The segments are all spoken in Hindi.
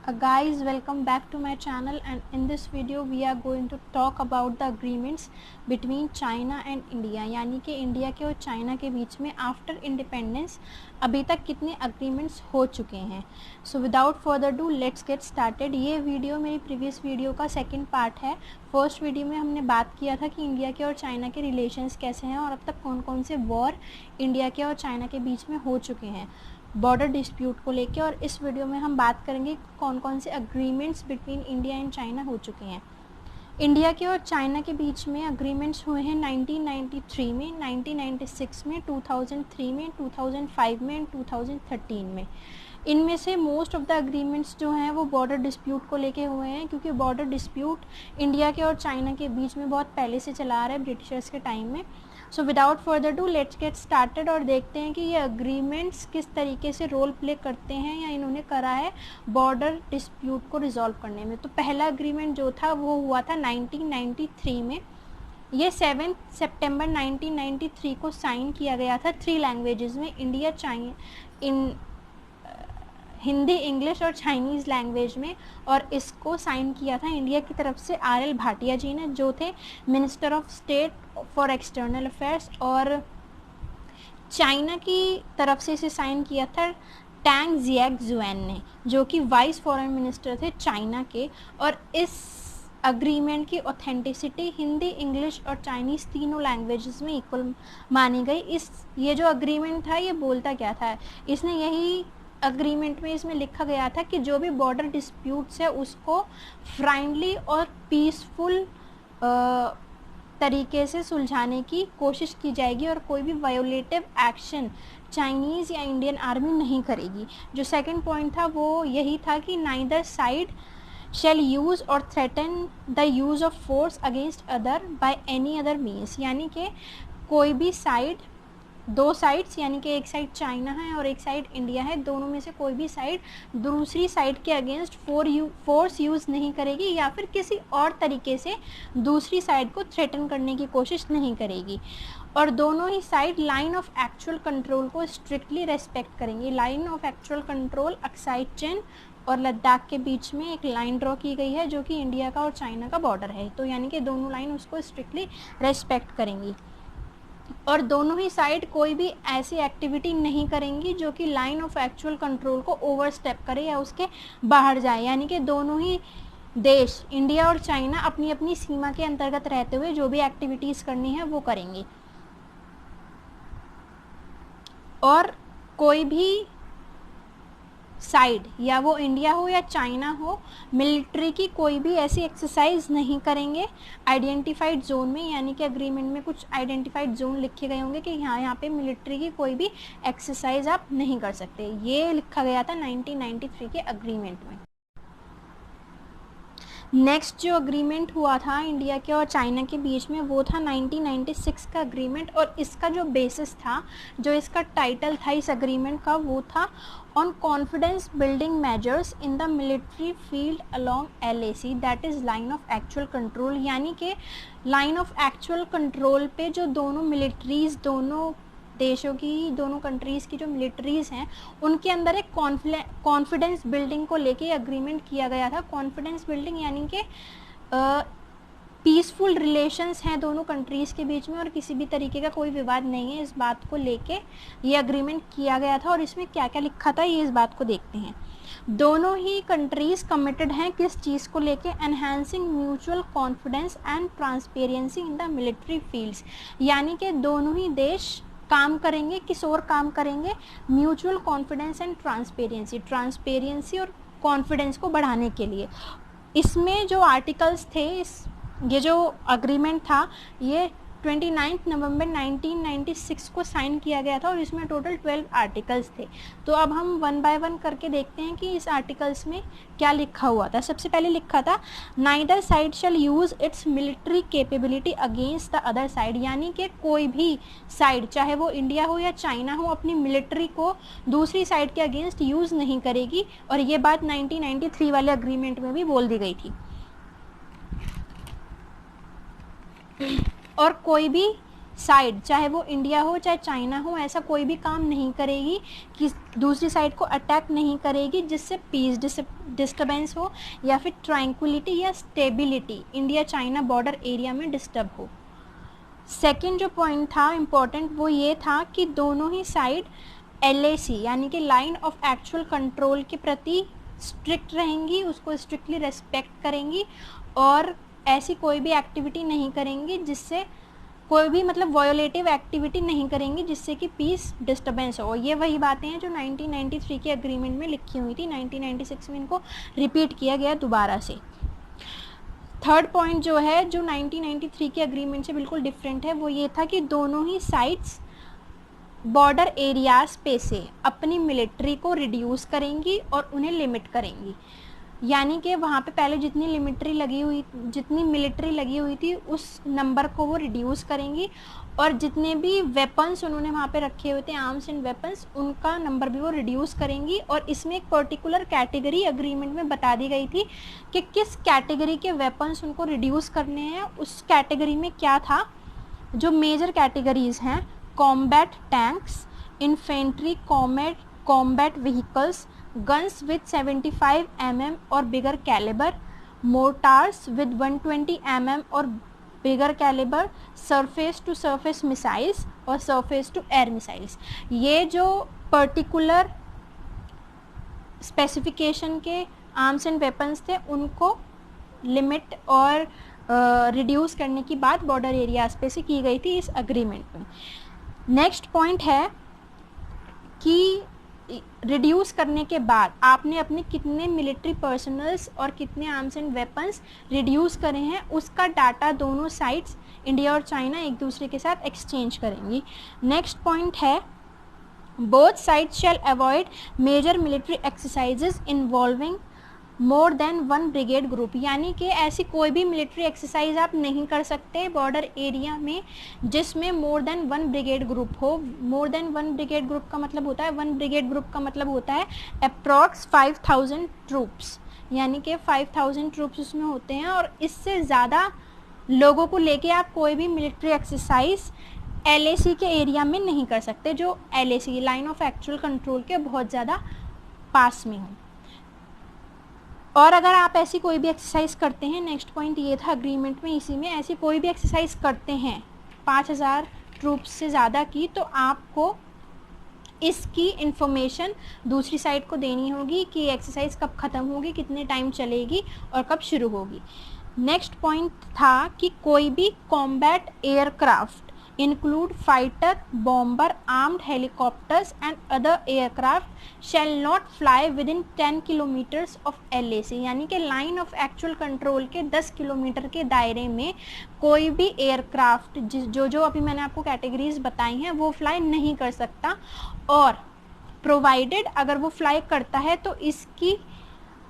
Guys, welcome back to my channel, and in this video we are going to talk about the agreements between China and India, यानी कि इंडिया के और चाइना के बीच में आफ्टर इंडिपेंडेंस अभी तक कितने अग्रीमेंट्स हो चुके हैं। So without further do let's get started. ये वीडियो मेरी प्रीवियस वीडियो का सेकंड पार्ट है। फर्स्ट वीडियो में हमने बात किया था कि इंडिया के और चाइना के रिलेशंस कैसे हैं और अब तक कौन कौन से वॉर इंडिया के और चाइना के बीच में हो चुके हैं बॉर्डर डिस्प्यूट को लेके, और इस वीडियो में हम बात करेंगे कौन कौन से agreements between India and China हो चुके हैं। इंडिया के और चाइना के बीच में अग्रीमेंट्स हुए हैं 1993 में, 1996 में, 2003 में, 2005 में एंड 2013 में। इनमें से मोस्ट ऑफ द अग्रीमेंट्स जो हैं वो बॉर्डर डिस्प्यूट को लेके हुए हैं, क्योंकि बॉर्डर डिस्प्यूट इंडिया के और चाइना के बीच में बहुत पहले से चला आ रहा है, ब्रिटिशर्स के टाइम में। So without further do let's get started और देखते हैं कि ये अग्रीमेंट्स किस तरीके से रोल प्ले करते हैं या इन्होंने करा है बॉर्डर डिस्प्यूट को रिजॉल्व करने में। तो पहला अग्रीमेंट जो था वो हुआ था 1993 में। ये 7 सितंबर 1993 को साइन किया गया था 3 लैंग्वेजेस में, India China in Hindi, English और चाइनीज़ लैंग्वेज में। और इसको साइन किया था इंडिया की तरफ से RL भाटिया जी ने, जो थे minister of state for external affairs, और चाइना की तरफ से इसे साइन किया था टैंग जियाक्जुएन ने, जो कि वाइस फॉरेन मिनिस्टर थे चाइना के। और इस अग्रीमेंट की ऑथेंटिसिटी हिंदी, इंग्लिश और चाइनीज़ तीनों लैंग्वेजेस में इक्वल मानी गई। ये जो अग्रीमेंट था ये बोलता क्या था, इसने यही अग्रीमेंट में इसमें लिखा गया था कि जो भी बॉर्डर डिस्प्यूट्स है उसको फ्रेंडली और पीसफुल तरीके से सुलझाने की कोशिश की जाएगी और कोई भी वायोलेटिव एक्शन चाइनीज़ या इंडियन आर्मी नहीं करेगी। जो सेकंड पॉइंट था वो यही था कि neither side shall use or threaten the use of force against other by any other means, यानी कि कोई भी साइड, दो साइड्स यानी कि एक साइड चाइना है और एक साइड इंडिया है, दोनों में से कोई भी साइड दूसरी साइड के अगेंस्ट फोर्स यूज़ नहीं करेगी या फिर किसी और तरीके से दूसरी साइड को थ्रेटन करने की कोशिश नहीं करेगी। और दोनों ही side line of actual control को स्ट्रिक्टली रेस्पेक्ट करेंगी। Line of actual control Aksai Chin और लद्दाख के बीच में एक लाइन ड्रॉ की गई है जो कि इंडिया का और चाइना का बॉर्डर है, तो यानी कि दोनों लाइन उसको स्ट्रिक्टली रेस्पेक्ट करेंगी। और दोनों ही साइड कोई भी ऐसी एक्टिविटी नहीं करेंगी जो कि लाइन ऑफ एक्चुअल कंट्रोल को ओवरस्टेप करे या उसके बाहर जाए, यानी कि दोनों ही देश इंडिया और चाइना अपनी अपनी सीमा के अंतर्गत रहते हुए जो भी एक्टिविटीज़ करनी है वो करेंगे। और कोई भी साइड, या वो इंडिया हो या चाइना हो, मिलिट्री की कोई भी ऐसी एक्सरसाइज नहीं करेंगे आइडेंटिफाइड जोन में, यानी कि अग्रीमेंट में कुछ आइडेंटिफाइड जोन लिखे गए होंगे कि यहाँ पे मिलिट्री की कोई भी एक्सरसाइज आप नहीं कर सकते। ये लिखा गया था 1993 के अग्रीमेंट में। नेक्स्ट जो अग्रीमेंट हुआ था इंडिया के और चाइना के बीच में वो था 1996 का अग्रीमेंट, और इसका जो बेसिस था, जो इसका टाइटल था इस अग्रीमेंट का, वो था on confidence building measures in the military field along LAC, that is line of actual control. यानी कि लाइन ऑफ एक्चुअल कंट्रोल पे जो दोनों मिलिट्रीज़, दोनों देशों की, दोनों कंट्रीज़ की जो मिलिट्रीज़ हैं उनके अंदर एक कॉन्फिडेंस बिल्डिंग को लेके अग्रीमेंट किया गया था। कॉन्फिडेंस बिल्डिंग यानी कि पीसफुल रिलेशंस हैं दोनों कंट्रीज़ के बीच में और किसी भी तरीके का कोई विवाद नहीं है, इस बात को लेके ये अग्रीमेंट किया गया था। और इसमें क्या क्या लिखा था ये इस बात को देखते हैं। दोनों ही कंट्रीज़ कमिटेड हैं किस चीज़ को लेके, enhancing mutual confidence and transparency in the military fields, यानी कि दोनों ही देश काम करेंगे, किस और काम करेंगे, म्यूचुअल कॉन्फिडेंस एंड ट्रांसपेरेंसी और कॉन्फिडेंस को बढ़ाने के लिए। इसमें जो आर्टिकल्स थे, ये जो अग्रीमेंट था ये 29 नवंबर 1996 को साइन किया गया था और इसमें टोटल 12 आर्टिकल्स थे। तो अब हम वन बाय वन करके देखते हैं कि इस आर्टिकल्स में क्या लिखा हुआ था। सबसे पहले लिखा था neither side shall use its military capability against the other side, यानी कि कोई भी साइड, चाहे वो इंडिया हो या चाइना हो, अपनी मिलिट्री को दूसरी साइड के अगेंस्ट यूज़ नहीं करेगी। और ये बात 1993 वाले अग्रीमेंट में भी बोल दी गई थी। और कोई भी साइड, चाहे वो इंडिया हो चाहे चाइना हो, ऐसा कोई भी काम नहीं करेगी कि दूसरी साइड को अटैक नहीं करेगी जिससे पीस डिस्टर्बेंस हो या फिर ट्रैंक्विलिटी या stability India China border area में डिस्टर्ब हो। सेकेंड जो पॉइंट था इम्पोर्टेंट वो ये था कि दोनों ही साइड LAC यानी कि लाइन ऑफ एक्चुअल कंट्रोल के प्रति स्ट्रिक्ट रहेंगी, उसको स्ट्रिक्टली रेस्पेक्ट करेंगी और ऐसी कोई भी एक्टिविटी नहीं करेंगी जिससे कोई भी मतलब वायोलेटिव एक्टिविटी नहीं करेंगी जिससे कि पीस डिस्टर्बेंस हो। ये वही बातें हैं जो 1993 के एग्रीमेंट में लिखी हुई थी, 1996 में इनको रिपीट किया गया दोबारा से। थर्ड पॉइंट जो है जो 1993 के एग्रीमेंट से बिल्कुल डिफरेंट है वो ये था कि दोनों ही साइड्स बॉर्डर एरियाज पे से अपनी मिलिट्री को रिड्यूस करेंगी और उन्हें लिमिट करेंगी, यानी कि वहाँ पे पहले जितनी मिलिट्री लगी हुई थी उस नंबर को वो रिड्यूस करेंगी और जितने भी वेपन्स उन्होंने वहाँ पे रखे हुए थे, आर्म्स एंड वेपन्स, उनका नंबर भी वो रिड्यूस करेंगी। और इसमें एक पर्टिकुलर कैटेगरी एग्रीमेंट में बता दी गई थी कि किस कैटेगरी के वेपन्स उनको रिड्यूस करने हैं। उस कैटेगरी में क्या था, जो मेजर कैटेगरीज हैं, combat tanks, infantry combat vehicles, guns with 75 mm और bigger calibre, mortars with 120 mm और bigger calibre, surface to surface missiles और सरफेस टू एयर मिसाइल्स। ये जो पर्टिकुलर स्पेसिफिकेशन के आर्म्स एंड वेपन्स थे उनको लिमिट और रिड्यूस करने की बात बॉर्डर एरियाज पे से की गई थी इस अग्रीमेंट में। नेक्स्ट पॉइंट है कि रिड्यूस करने के बाद आपने अपने कितने मिलिट्री पर्सनल्स और कितने आर्म्स एंड वेपन्स रिड्यूस करे हैं उसका डाटा दोनों साइड्स इंडिया और चाइना एक दूसरे के साथ एक्सचेंज करेंगी। नेक्स्ट पॉइंट है both sides shall avoid major military exercises involving more than 1 brigade group, यानी कि ऐसी कोई भी मिलिट्री एक्सरसाइज आप नहीं कर सकते बॉर्डर एरिया में जिसमें मोर देन 1 ब्रिगेड ग्रुप हो। मोर देन 1 ब्रिगेड ग्रुप का मतलब होता है 1 ब्रिगेड ग्रुप का मतलब होता है अप्रॉक्स 5000 ट्रूप्स, यानी कि 5000 ट्रूप्स उसमें होते हैं और इससे ज़्यादा लोगों को लेके आप कोई भी मिलिट्री एक्सरसाइज LAC के एरिया में नहीं कर सकते जो LAC line of actual control के बहुत ज़्यादा पास में हो। और अगर आप ऐसी कोई भी एक्सरसाइज करते हैं, नेक्स्ट पॉइंट ये था अग्रीमेंट में, इसी में ऐसी कोई भी एक्सरसाइज करते हैं 5000 ट्रूप्स से ज़्यादा की, तो आपको इसकी इंफॉर्मेशन दूसरी साइड को देनी होगी कि एक्सरसाइज कब ख़त्म होगी, कितने टाइम चलेगी और कब शुरू होगी। नेक्स्ट पॉइंट था कि कोई भी combat aircraft include fighter, bomber, armed helicopters and other aircraft shall not fly within 10 kilometers of LAC, यानी कि लाइन ऑफ एक्चुअल कंट्रोल के 10 किलोमीटर के दायरे में कोई भी एयरक्राफ्ट जो अभी मैंने आपको कैटेगरीज बताई हैं वो फ्लाई नहीं कर सकता। और प्रोवाइडेड अगर वो फ्लाई करता है तो इसकी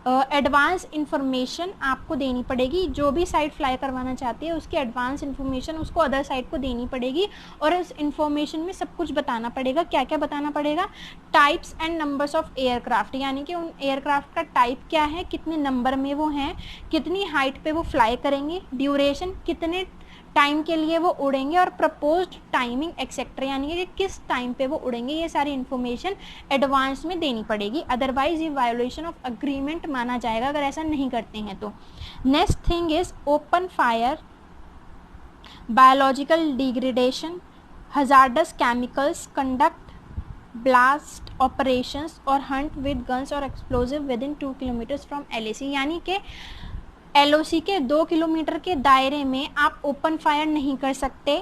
एडवांस इन्फॉर्मेशन आपको देनी पड़ेगी, जो भी साइड फ्लाई करवाना चाहती है उसकी एडवांस इन्फॉर्मेशन उसको अदर साइड को देनी पड़ेगी और इस इन्फॉर्मेशन में सब कुछ बताना पड़ेगा। क्या क्या बताना पड़ेगा, types and numbers of aircraft, यानी कि उन एयरक्राफ्ट का टाइप क्या है, कितने नंबर में वो हैं, कितनी हाइट पे वो फ्लाई करेंगे, ड्यूरेशन कितने टाइम के लिए वो उड़ेंगे और प्रपोज्ड टाइमिंग एक्सेट्रा, यानी कि किस टाइम पे वो उड़ेंगे, ये सारी इन्फॉर्मेशन एडवांस में देनी पड़ेगी। अदरवाइज ये वायोलेशन ऑफ अग्रीमेंट माना जाएगा अगर ऐसा नहीं करते हैं तो। Next thing is open fire, biological degradation, hazardous chemicals, conduct blast operations और हंट विद गन्स और explosive with in 2 kilometres from LAC, यानी कि LOC के 2 किलोमीटर के दायरे में आप ओपन फायर नहीं कर सकते,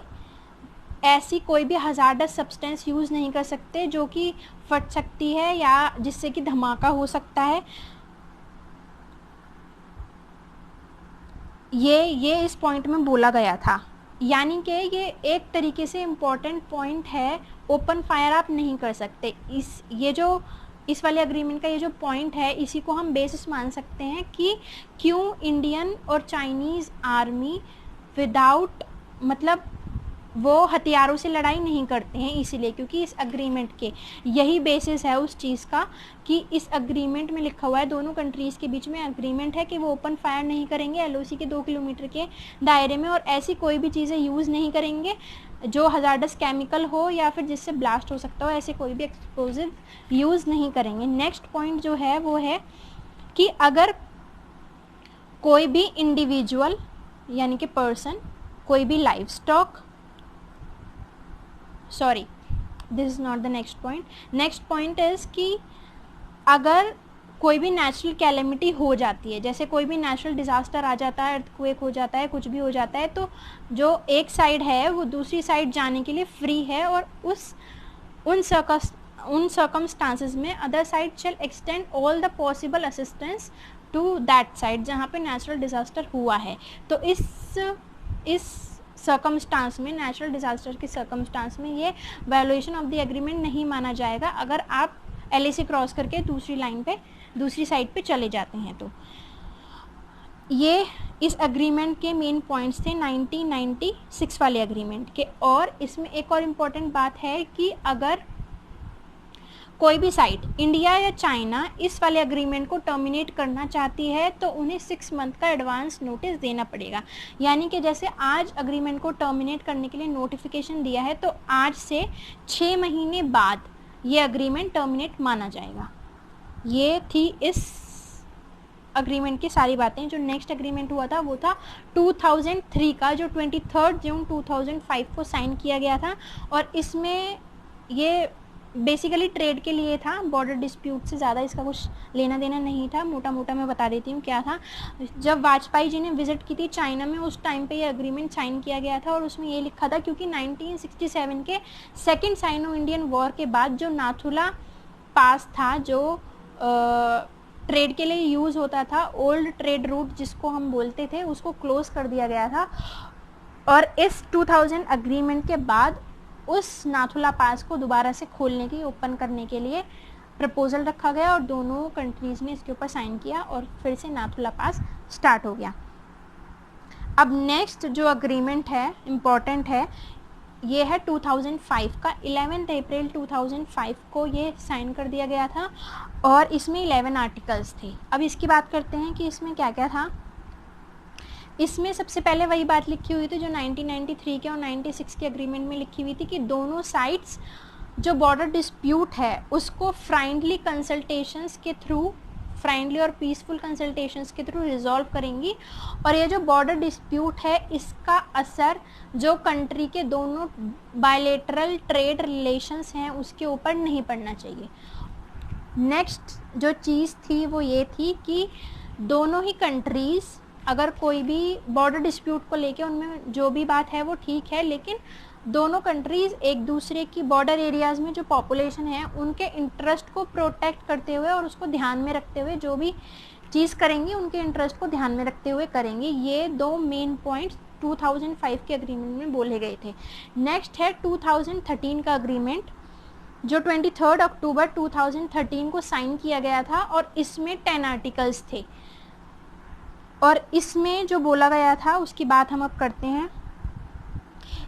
ऐसी कोई भी हजार्डस सब्सटेंस यूज़ नहीं कर सकते जो कि फट सकती है या जिससे कि धमाका हो सकता है। ये इस पॉइंट में बोला गया था, यानी कि ये एक तरीके से इम्पॉर्टेंट पॉइंट है, ओपन फायर आप नहीं कर सकते। इस वाले एग्रीमेंट का ये जो पॉइंट है इसी को हम बेसिस मान सकते हैं कि क्यों इंडियन और चाइनीज़ आर्मी विदाउट मतलब वो हथियारों से लड़ाई नहीं करते हैं, इसीलिए क्योंकि इस अग्रीमेंट के यही बेसिस है उस चीज़ का कि इस अग्रीमेंट में लिखा हुआ है, दोनों कंट्रीज़ के बीच में अग्रीमेंट है कि वो ओपन फायर नहीं करेंगे एलओसी के 2 किलोमीटर के दायरे में, और ऐसी कोई भी चीज़ें यूज़ नहीं करेंगे जो हजार्डस केमिकल हो या फिर जिससे ब्लास्ट हो सकता हो, ऐसे कोई भी एक्सप्लोजिव यूज़ नहीं करेंगे। नेक्स्ट पॉइंट जो है वो है कि अगर कोई भी इंडिविजुअल यानी कि पर्सन, कोई भी live stock, sorry this is not the next point, next point is कि अगर कोई भी नेचुरल कैलेमिटी हो जाती है, जैसे कोई भी नेचुरल डिज़ास्टर आ जाता है, अर्थक्वेक हो जाता है, कुछ भी हो जाता है, तो जो एक साइड है वो दूसरी साइड जाने के लिए फ्री है, और उन सर्कमस्टांसेस में other side shall extend all the possible assistance to that side जहाँ पे नेचुरल डिज़ास्टर हुआ है। तो इस सर्कमस्टांस में, नेचुरल डिज़ास्टर के सर्कमस्टांस में, ये वायोलेशन ऑफ द एग्रीमेंट नहीं माना जाएगा अगर आप एलएसी क्रॉस करके दूसरी लाइन पे, दूसरी साइड पे चले जाते हैं। तो ये इस एग्रीमेंट के मेन पॉइंट्स थे 1996 वाले एग्रीमेंट के। और इसमें एक और इम्पॉर्टेंट बात है कि अगर कोई भी साइड, इंडिया या चाइना, इस वाले एग्रीमेंट को टर्मिनेट करना चाहती है तो उन्हें 6 मंथ का एडवांस नोटिस देना पड़ेगा। यानी कि जैसे आज एग्रीमेंट को टर्मिनेट करने के लिए नोटिफिकेशन दिया है तो आज से 6 महीने बाद ये एग्रीमेंट टर्मिनेट माना जाएगा। ये थी इस अग्रीमेंट की सारी बातें। जो नेक्स्ट एग्रीमेंट हुआ था वो था 2003 का, जो 23 जून 2005 को साइन किया गया था, और इसमें ये बेसिकली ट्रेड के लिए था, बॉर्डर डिस्प्यूट से ज़्यादा इसका कुछ लेना देना नहीं था। मोटा मोटा मैं बता देती हूँ क्या था। जब वाजपेयी जी ने विज़िट की थी चाइना में, उस टाइम पे ये एग्रीमेंट साइन किया गया था, और उसमें ये लिखा था, क्योंकि 1967 के सेकेंड साइनो इंडियन वॉर के बाद जो नाथुला पास था, जो ट्रेड के लिए यूज़ होता था, ओल्ड ट्रेड रूट जिसको हम बोलते थे, उसको क्लोज कर दिया गया था। और इस 2000 एग्रीमेंट के बाद उस नाथुला पास को दोबारा से खोलने की, ओपन करने के लिए प्रपोजल रखा गया, और दोनों कंट्रीज़ ने इसके ऊपर साइन किया, और फिर से नाथुला पास स्टार्ट हो गया। अब नेक्स्ट जो एग्रीमेंट है, इम्पॉर्टेंट है, ये है 2005 का। 11 अप्रैल 2005 को ये साइन कर दिया गया था, और इसमें 11 आर्टिकल्स थे। अब इसकी बात करते हैं कि इसमें क्या क्या था। इसमें सबसे पहले वही बात लिखी हुई थी जो 1993 के और 96 के एग्रीमेंट में लिखी हुई थी कि दोनों साइड्स जो बॉर्डर डिस्प्यूट है उसको फ्रेंडली कंसल्टेशंस के थ्रू, फ्रेंडली और पीसफुल कंसल्टेशंस के थ्रू रिजॉल्व करेंगी, और ये जो बॉर्डर डिस्प्यूट है इसका असर जो कंट्री के दोनों बायलैटरल ट्रेड रिलेशंस हैं उसके ऊपर नहीं पड़ना चाहिए। नेक्स्ट जो चीज़ थी वो ये थी कि दोनों ही कंट्रीज़, अगर कोई भी बॉर्डर डिस्प्यूट को लेके उनमें जो भी बात है वो ठीक है, लेकिन दोनों कंट्रीज़ एक दूसरे की बॉर्डर एरियाज़ में जो पॉपुलेशन है उनके इंटरेस्ट को प्रोटेक्ट करते हुए और उसको ध्यान में रखते हुए जो भी चीज़ करेंगी उनके इंटरेस्ट को ध्यान में रखते हुए करेंगे। ये 2 मेन पॉइंट्स 2005 के एग्रीमेंट में बोले गए थे। नेक्स्ट है 2013 का एग्रीमेंट, जो 23 अक्टूबर 2013 को साइन किया गया था, और इसमें 10 आर्टिकल्स थे। और इसमें जो बोला गया था उसकी बात हम अब करते हैं।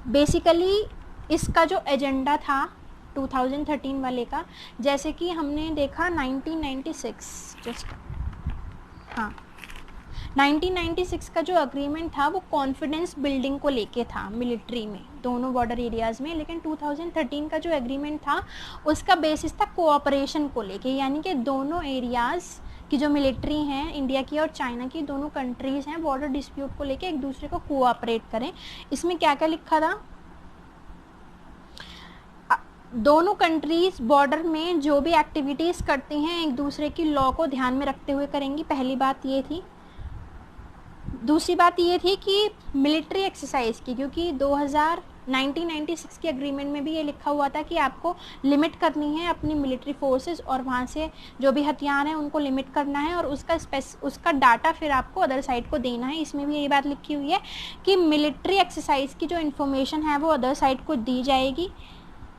बेसिकली इसका जो एजेंडा था 2013 वाले का, जैसे कि हमने देखा 1996 का जो एग्रीमेंट था वो कॉन्फिडेंस बिल्डिंग को लेके था मिलिट्री में, दोनों बॉर्डर एरियाज़ में। लेकिन 2013 का जो एग्रीमेंट था उसका बेसिस था कोऑपरेशन को लेके, यानी कि दोनों एरियाज़ की जो मिलिट्री हैं, इंडिया की और चाइना की, दोनों कंट्रीज़ हैं, बॉर्डर डिस्प्यूट को लेके एक दूसरे को कोऑपरेट करें। इसमें क्या क्या लिखा था, दोनों कंट्रीज़ बॉर्डर में जो भी एक्टिविटीज़ करती हैं एक दूसरे की लॉ को ध्यान में रखते हुए करेंगी, पहली बात ये थी। दूसरी बात ये थी कि मिलिट्री एक्सरसाइज की, क्योंकि 1996 के एग्रीमेंट में भी ये लिखा हुआ था कि आपको लिमिट करनी है अपनी मिलिट्री फोर्सेस, और वहाँ से जो भी हथियार हैं उनको लिमिट करना है, और उसका डाटा फिर आपको अदर साइड को देना है। इसमें भी यही बात लिखी हुई है कि मिलिट्री एक्सरसाइज की जो इन्फॉर्मेशन है वो अदर साइड को दी जाएगी।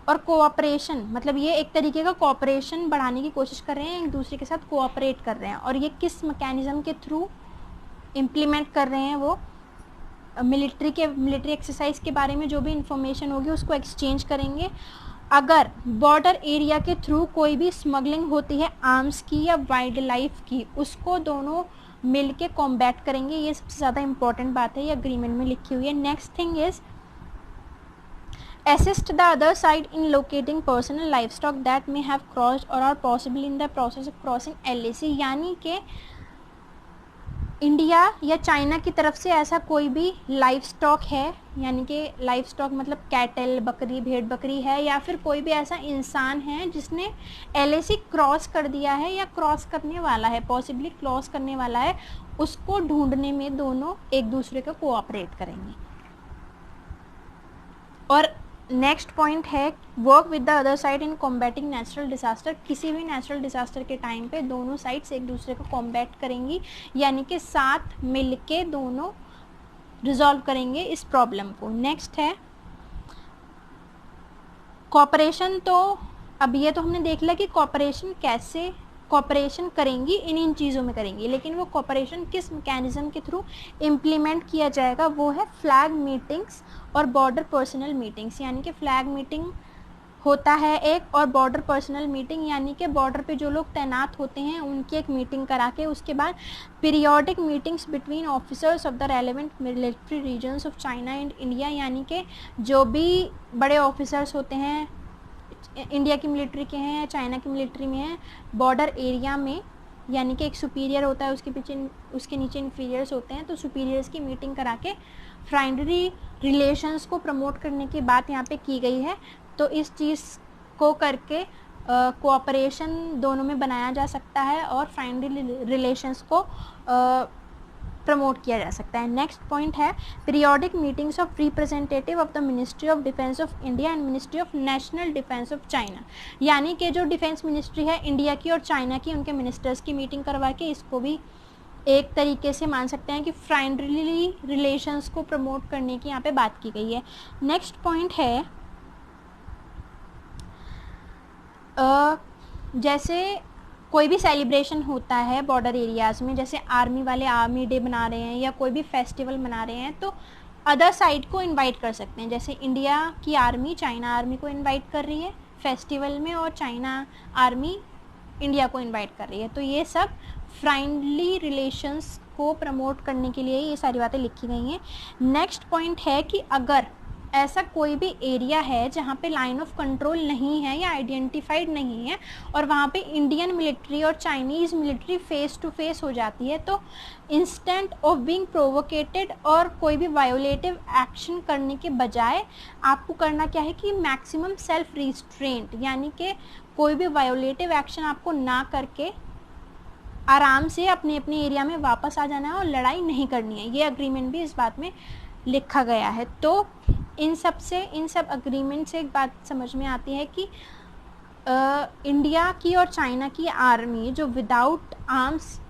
और कोऑपरेशन, मतलब ये एक तरीके का कोऑपरेशन बढ़ाने की कोशिश कर रहे हैं, एक दूसरे के साथ कोऑपरेट कर रहे हैं। और ये किस मैकेनिज़्म के थ्रू इम्प्लीमेंट कर रहे हैं वो मिलिट्री एक्सरसाइज के बारे में जो भी इंफॉर्मेशन होगी उसको एक्सचेंज करेंगे। अगर बॉर्डर एरिया के थ्रू कोई भी स्मगलिंग होती है आर्म्स की या वाइल्ड लाइफ की, उसको दोनों मिल के कॉम्बैट करेंगे। ये सबसे ज़्यादा इंपॉर्टेंट बात है, ये अग्रीमेंट में लिखी हुई है। Next thing is assist the other side in locating personal livestock that may have crossed or are possibly in the process of crossing LAC, यानी कि इंडिया या चाइना की तरफ से ऐसा कोई भी लाइव स्टॉक है, यानी कि लाइव स्टॉक मतलब कैटल, बकरी, भेड़ बकरी है, या फिर कोई भी ऐसा इंसान है जिसने LAC क्रॉस कर दिया है या क्रॉस करने वाला है, पॉसिबली क्रॉस करने वाला है, उसको ढूंढने में दोनों एक दूसरे को कोऑपरेट करेंगे। और नेक्स्ट पॉइंट है work with the other side in combating natural disaster. किसी भी नेचुरल डिजास्टर के टाइम पे दोनों साइड्स एक दूसरे को कॉम्बैट करेंगी, यानी कि साथ मिलके दोनों रिजॉल्व करेंगे इस प्रॉब्लम को। नेक्स्ट है कॉपरेशन। तो अब ये तो हमने देख लिया कि कॉपरेशन कैसे कॉपरेशन करेंगी, इन चीज़ों में करेंगी, लेकिन वो कॉपरेशन किस मैकेनिज्म के थ्रू इम्प्लीमेंट किया जाएगा, वो है फ्लैग मीटिंग्स और बॉर्डर पर्सनल मीटिंग्स। यानी कि फ्लैग मीटिंग होता है एक, और बॉर्डर पर्सनल मीटिंग यानी कि बॉर्डर पे जो लोग तैनात होते हैं उनकी एक मीटिंग करा के उसके बाद periodic meetings between officers of the relevant military regions of China and India. यानी कि जो भी बड़े ऑफिसर्स होते हैं इंडिया की मिलिट्री के हैं या चाइना की मिलिट्री में हैं बॉर्डर एरिया में, यानी कि एक सुपीरियर होता है, उसके नीचे इन्फीरियर्स होते हैं, तो सुपीरियर्स की मीटिंग करा के फ्रेंडली रिलेशंस को प्रमोट करने की बात यहाँ पे की गई है। तो इस चीज़ को करके कोऑपरेशन दोनों में बनाया जा सकता है और फ्रेंडली रिलेशंस को प्रमोट किया जा सकता है। नेक्स्ट पॉइंट है periodic meetings of representative of the ministry of defence of India and ministry of national defence of China. यानी कि जो डिफेंस मिनिस्ट्री है इंडिया की और चाइना की, उनके मिनिस्टर्स की मीटिंग करवा के इसको भी एक तरीके से मान सकते हैं कि फ्रेंडली रिलेशंस को प्रमोट करने की यहाँ पे बात की गई है। नेक्स्ट पॉइंट है जैसे कोई भी सेलिब्रेशन होता है बॉर्डर एरियाज़ में, जैसे आर्मी वाले आर्मी डे मना रहे हैं या कोई भी फेस्टिवल मना रहे हैं, तो अदर साइड को इनवाइट कर सकते हैं। जैसे इंडिया की आर्मी चाइना आर्मी को इनवाइट कर रही है फेस्टिवल में और चाइना आर्मी इंडिया को इनवाइट कर रही है। तो ये सब फ्रेंडली रिलेशंस को प्रमोट करने के लिए ये सारी बातें लिखी गई हैं। नेक्स्ट पॉइंट है कि अगर ऐसा कोई भी एरिया है जहाँ पे लाइन ऑफ कंट्रोल नहीं है या आइडेंटिफाइड नहीं है और वहाँ पे इंडियन मिलिट्री और Chinese military face to face हो जाती है, तो इंस्टेंट ऑफ बीइंग प्रोवोकेटेड और कोई भी वायोलेटिव एक्शन करने के बजाय आपको करना क्या है कि मैक्सिमम सेल्फ रिस्ट्रेंट, यानी कि कोई भी वायोलेटिव एक्शन आपको ना करके आराम से अपने अपने एरिया में वापस आ जाना है और लड़ाई नहीं करनी है। ये अग्रीमेंट भी इस बात में लिखा गया है। तो इन सब अग्रीमेंट से एक बात समझ में आती है कि इंडिया की और चाइना की आर्मी जो विदाउट आर्म्स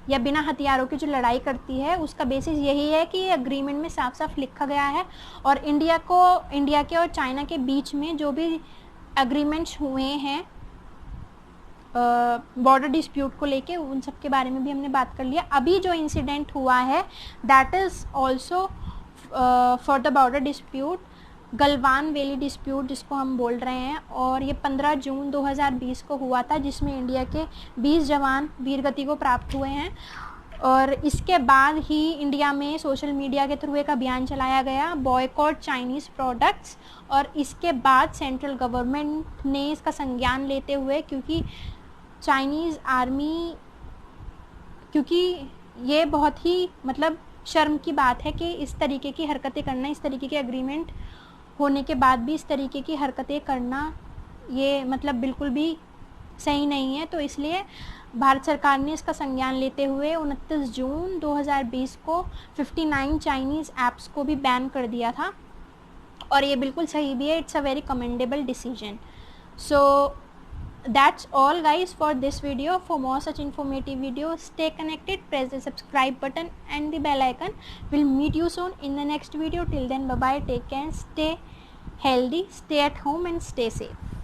या बिना हथियारों की जो लड़ाई करती है उसका बेसिस यही है कि ये अग्रीमेंट में साफ साफ लिखा गया है। और इंडिया के और चाइना के बीच में जो भी एग्रीमेंट्स हुए हैं बॉर्डर डिस्प्यूट को लेके, उन सब के बारे में भी हमने बात कर लिया। अभी जो इंसिडेंट हुआ है that is also for the border dispute, Galwan valley dispute जिसको हम बोल रहे हैं, और ये 15 जून 2020 को हुआ था, जिसमें इंडिया के 20 जवान वीरगति को प्राप्त हुए हैं। और इसके बाद ही इंडिया में सोशल मीडिया के थ्रू एक अभियान चलाया गया, बॉयकॉट चाइनीज़ प्रोडक्ट्स, और इसके बाद सेंट्रल गवर्नमेंट ने इसका संज्ञान लेते हुए, क्योंकि चाइनीज़ आर्मी, क्योंकि ये बहुत ही मतलब शर्म की बात है कि इस तरीके की हरकतें करना, इस तरीके के एग्रीमेंट होने के बाद भी इस तरीके की हरकतें करना, ये मतलब बिल्कुल भी सही नहीं है। तो इसलिए भारत सरकार ने इसका संज्ञान लेते हुए 29 जून 2020 को 59 चाइनीज़ ऐप्स को भी बैन कर दिया था, और ये बिल्कुल सही भी है। It's a very commendable decision. So that's all guys for this video. For more such informative videos, stay connected, press the subscribe button and the bell icon. We'll meet you soon in the next video. Till then, bye bye, take care, stay healthy, stay at home and stay safe.